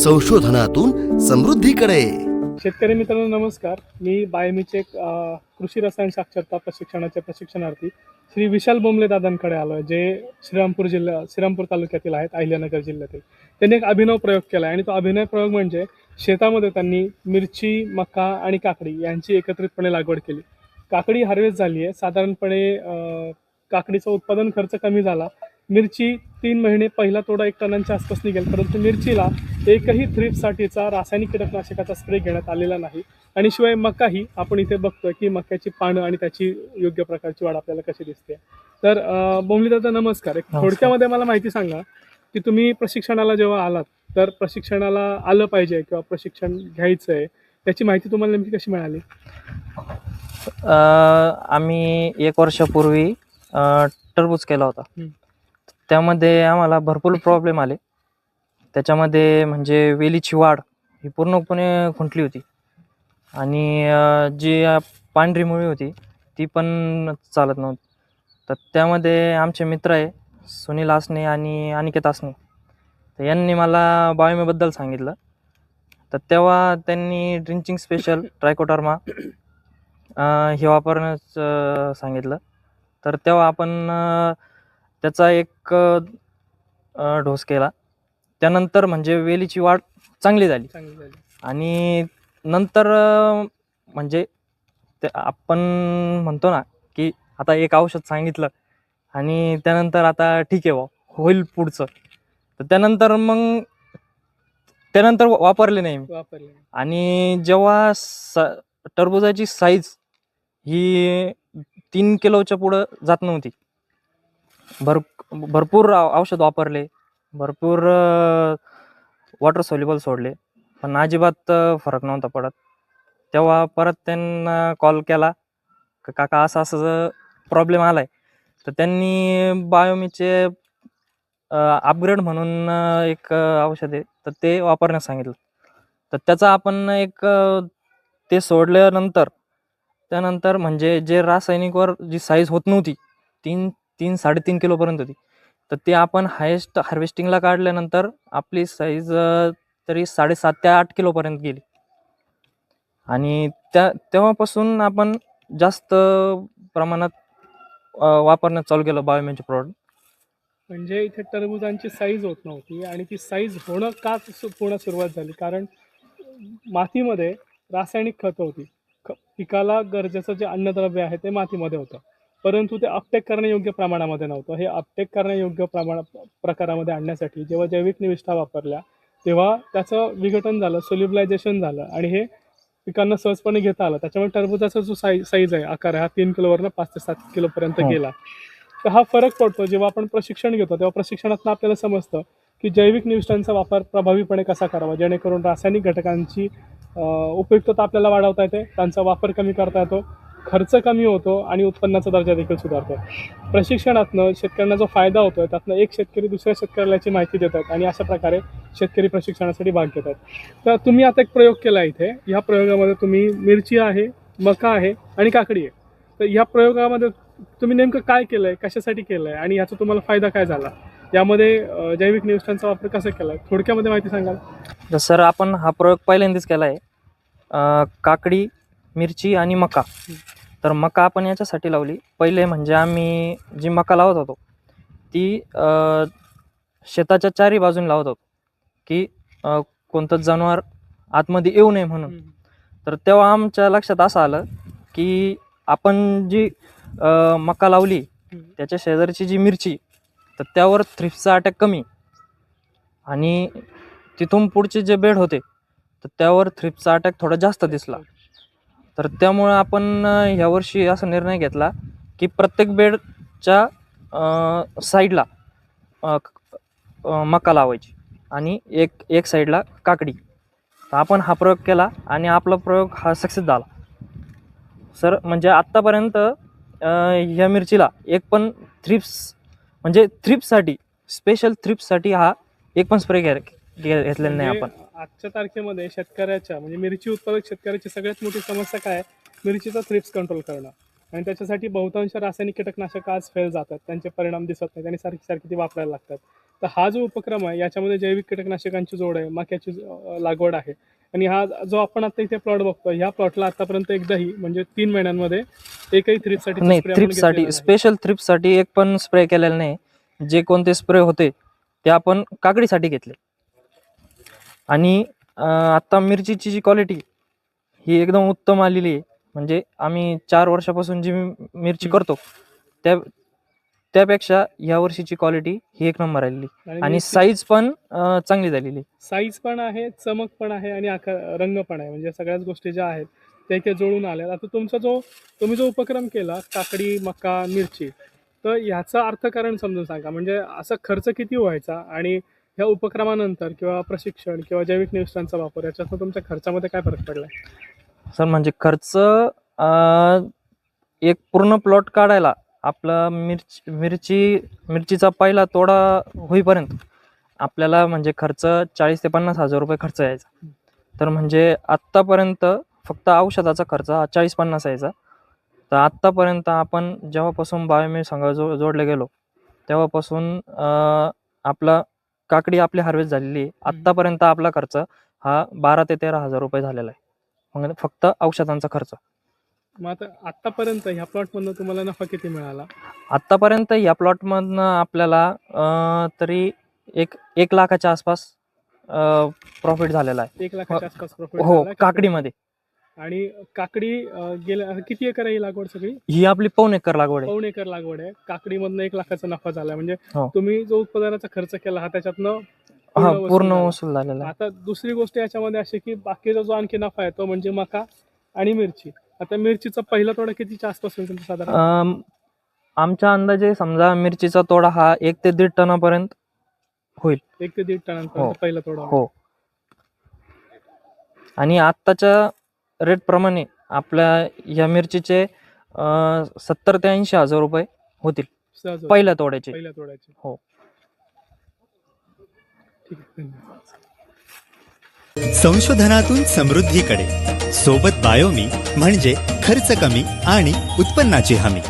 संशोधनातून समृद्धीकडे. शेतकरी मित्रांनो नमस्कार. मी बायोमिचे कृषी रसायन साक्षरता प्रशिक्षणाचे प्रशिक्षणार्थी श्री विशाल बोंबले दादांकडे आलो आहे, जे श्रीरामपूर तालुक्यातील आहेत, अहिल्यानगर जिल्ह्यातील. त्यांनी एक अभिनव प्रयोग केला आहे आणि तो अभिनव प्रयोग म्हणजे शेतामध्ये त्यांनी मिरची, मका आणि काकडी यांची एकत्रितपणे लागवड केली. काकडी हार्वेस्ट झाली आहे. साधारणपणे काकडीचा उत्पादन खर्च कमी झाला. मिरची 3 महिने पहिला तोडा 1 टनांच्या आसपास निघेल, परंतु मिरचीला एकही थ्रिप्ससाठीचा रासायनिक कीटकनाशकाचा स्प्रे घेण्यात आलेला नाही. आणि शिवाय मकाही आपण इथे बघतोय की मक्याची पानं आणि त्याची योग्य प्रकारची वाढ आपल्याला कशी दिसते. तर बोंबले दादा नमस्कार. एक थोडक्यामध्ये मला माहिती सांगा की तुम्ही प्रशिक्षणाला जेव्हा आलात तर प्रशिक्षणाला आलं पाहिजे किंवा प्रशिक्षण घ्यायचं आहे त्याची माहिती तुम्हाला नेमकी कशी मिळाली? आम्ही 1 वर्षापूर्वी टरबूज केला होता. त्यामध्ये आम्हाला भरपूर प्रॉब्लेम आले. त्याच्यामध्ये म्हणजे वेलीची वाढ ही पूर्णपणे खुंटली होती आणि जी पांढरी मुळी होती ती पण चालत नव्हती. तर त्यामध्ये आमचे मित्र आहे सुनील आसने आणि अनिकेत आसने, तर यांनी मला बायोमीबद्दल सांगितलं. तर तेव्हा त्यांनी ड्रिंचिंग स्पेशल ट्रायकोडर्मा हे वापरण्याचं सांगितलं. तर तेव्हा आपण त्याचा एक डोस केला. त्यानंतर म्हणजे वेलीची वाढ चांगली झाली आणि नंतर म्हणजे ते आपण म्हणतो ना की आता एक औषध सांगितलं आणि त्यानंतर आता ठीक आहे होईल पुढचं, तर त्यानंतर वापरले नाही मी. आणि जेव्हा टरबुजाची साईज ही 3 किलोच्या पुढं जात नव्हती, भरपूर औषध वापरले, भरपूर वॉटर सोल्युबल सोडले, पण अजिबात फरक नव्हता पडत. तेव्हा परत त्यांना कॉल केला की काका असं प्रॉब्लेम आलाय. तर त्यांनी बायोमीचे अपग्रेड म्हणून एक औषध आहे, तर ते वापरण्यास सांगितलं. तर त्याचा आपण एक ते सोडल्यानंतर त्यानंतर म्हणजे जे रासायनिकवर जी साईज होत नव्हती 3-3.5 किलोपर्यंत होती, तर ते आपण हायेस्ट हार्वेस्टिंगला काढल्यानंतर आपली साईज तरी 7.5 ते 8 किलोपर्यंत गेली. आणि तेव्हापासून आपण जास्त प्रमाणात वापरण्यात चालू केलं बायोमेनचे प्रोडक्ट. म्हणजे इथे टरबुजांची साईज होत नव्हती आणि ती साईज होणं का पूर्ण सुरुवात झाली, कारण मातीमध्ये रासायनिक खतं होती. पिकाला गरजेचं जे अन्नद्रव्य आहे ते मातीमध्ये होतं, परंतु ते अपटेक करण्यायोग्य प्रमाणामध्ये नव्हतं. हे अपटेक करण्यायोग्य प्रकारामध्ये आणण्यासाठी जेव्हा जैविक निविष्ठा वापरल्या तेव्हा त्याचं विघटन झालं, सोल्युबलायझेशन झालं आणि हे पिकांना सहजपणे घेता आलं. त्याच्यामुळे टरबुजाचा जो साईज आहे, आकार आहे, हा 3 किलोवरनं 5 ते 7 किलोपर्यंत गेला. तर हा फरक पडतो जेव्हा आपण प्रशिक्षण घेतो. तेव्हा प्रशिक्षणातून आपल्याला समजतं की जैविक निविष्ठांचा वापर प्रभावीपणे कसा करावा, जेणेकरून रासायनिक घटकांची उपयुक्तता आपल्याला वाढवता येते, त्यांचा वापर कमी करता येतो, खर्च कमी होतो आणि उत्पन्नाचा दर्जा देखील सुधारतो. प्रशिक्षणातनं शेतकऱ्यांना जो फायदा होतो त्यातनं एक शेतकरी दुसऱ्या शेतकऱ्याला याची माहिती देतात आणि अशा प्रकारे शेतकरी प्रशिक्षणासाठी भाग घेतात. तर तुम्ही आता एक प्रयोग केला इथे. ह्या प्रयोगामध्ये तुम्ही मिरची आहे, मका आहे आणि काकडी आहे. तर ह्या प्रयोगामध्ये तुम्ही नेमकं काय केलं आहे, कशासाठी केलं आहे आणि याचा तुम्हाला फायदा काय झाला, यामध्ये जैविक निविष्ठांचा वापर कसा केला आहे, थोडक्यामध्ये माहिती सांगाल? तर सर आपण हा प्रयोग पहिल्यांदाच केला आहे. काकडी, मिरची आणि मका. तर मका आपण याच्यासाठी लावली, पहिले म्हणजे आम्ही जी मका लावत होतो ती शेताच्या चारी बाजून लावत होतो की कोणतंच जनावर आतमध्ये येऊ नये म्हणून. तर तेव्हा आमच्या लक्षात असं आलं की आपण जी मका लावली त्याच्या शेजारची जी मिरची, तर त्यावर थ्रिप्सचा अटॅक कमी आणि तिथून पुढचे जे बेड होते तर त्यावर थ्रिप्सचा अटॅक थोडा जास्त दिसला. तर त्यामुळं आपण ह्यावर्षी असा निर्णय घेतला की प्रत्येक बेडच्या साईडला मका लावायची आणि एक साईडला काकडी. तर आपण हा प्रयोग केला आणि आपला प्रयोग हा सक्सेस झाला सर. म्हणजे आत्तापर्यंत ह्या मिरचीला एक पण म्हणजे थ्रिप्ससाठी स्पेशल थ्रिप्ससाठी हा एक पण स्प्रे घेतलेला नाही आपण. आजच्या तारखेमध्ये शेतकऱ्याच्या म्हणजे मिरची उत्पादक शेतकऱ्याची सगळ्यात मोठी समस्या काय आहे? मिरचीचा थ्रिप्स कंट्रोल करणं. आणि त्याच्यासाठी बहुतांश रासायनिक कीटकनाशक आज फेल जातात, त्यांचे परिणाम दिसत नाहीत आणि सारखी ती वापरायला लागतात. तर हा जो उपक्रम आहे याच्यामध्ये जैविक कीटकनाशकांची जोड आहे, मक्याची लागवड आहे आणि हा जो आपण आता इथे प्लॉट बघतो ह्या प्लॉटला आतापर्यंत एकदाही म्हणजे 3 महिन्यांमध्ये एकही थ्रिप्ससाठी नाही, थ्रिप्ससाठी स्पेशल थ्रिप्ससाठी एक पण स्प्रे केलेला नाही. जे कोणते स्प्रे होते ते आपण काकडीसाठी घेतले. आणि आता मिरचीची जी क्वालिटी ही एकदम उत्तम आलेली आहे. म्हणजे आम्ही 4 वर्षापासून जी मिरची करतो त्यापेक्षा या वर्षीची क्वालिटी ही एक नंबर आलेली आणि साईज पण चांगली झालेली. साईज पण आहे, चमक पण आहे आणि रंग पण आहे. म्हणजे सगळ्याच गोष्टी ज्या आहेत त्या इथे जुळून आल्या. आता तुम्ही जो उपक्रम केला काकडी, मका, मिरची, तर ह्याचं अर्थकारण समजून सांगा. म्हणजे असा खर्च किती व्हायचा आणि ह्या उपक्रमानंतर किंवा प्रशिक्षण किंवा जैविक निविष्ठांचा वापर याच्यातून तुमच्या खर्चामध्ये काय फरक पडलाय? सर म्हणजे खर्च एक पूर्ण प्लॉट काढायला आपला मिरचीचा पहिला तोडा होईपर्यंत आपल्याला म्हणजे खर्च 40,000 ते 50,000 रुपये खर्च यायचा. तर म्हणजे आत्तापर्यंत फक्त औषधाचा खर्च हा 40-50 यायचा. तर आत्तापर्यंत आपण जेव्हापासून बायोमेल संघ जोडले गेलो तेव्हापासून आपला काकडी आपली हार्वेस्ट झालेली आहे. आत्तापर्यंत आपला खर्च हा 12,000 ते 13,000 रुपये झालेला आहे. म्हणजे फक्त औषधांचा खर्च. मग आता आत्तापर्यंत ह्या प्लॉटमधनं तुम्हाला नफा किती मिळाला? आत्तापर्यंत या प्लॉटमधनं आपल्याला तरी 1 लाखाच्या आसपास प्रॉफिट झालेला आहे. 1 लाखाच्या आसपास प्रॉफिट हो, काकडीमध्ये. आणि काकडी गेल्या किती एकर आहे ही लागवड सगळी? ही आपली 1.5 एकर लागवड आहे. 1.5 एकर लागवड आहे. काकडीमधनं 1 लाखाचा नफा झाला. म्हणजे हो. तुम्ही जो उत्पादनाचा खर्च केला हा त्याच्यातनं पूर्ण वसूल झालेला आहे. आता दुसरी गोष्ट याच्यामध्ये अशी की बाकीचा जो आणखी नफा आहे तो म्हणजे मका आणि मिरची. आता मिरचीचा पहिला तोडा कितीच्या आसपास होईल तुमचा साधारण? आमच्या अंदाजे समजा मिरचीचा तोडा हा 1 ते 1.5 टनापर्यंत होईल. 1 ते 1.5 टनांपर्यंत पहिला तोडा. हो. आणि आत्ताच्या रेट प्रमाणे आपल्या या मिरचीचे 70,000 ते 80,000 रुपये होतील पहिल्या तोड्याचे. हो. ठीक आहे. संशोधनातून समृद्धीकडे सोबत बायोमी म्हणजे खर्च कमी आणि उत्पन्नाची हमी.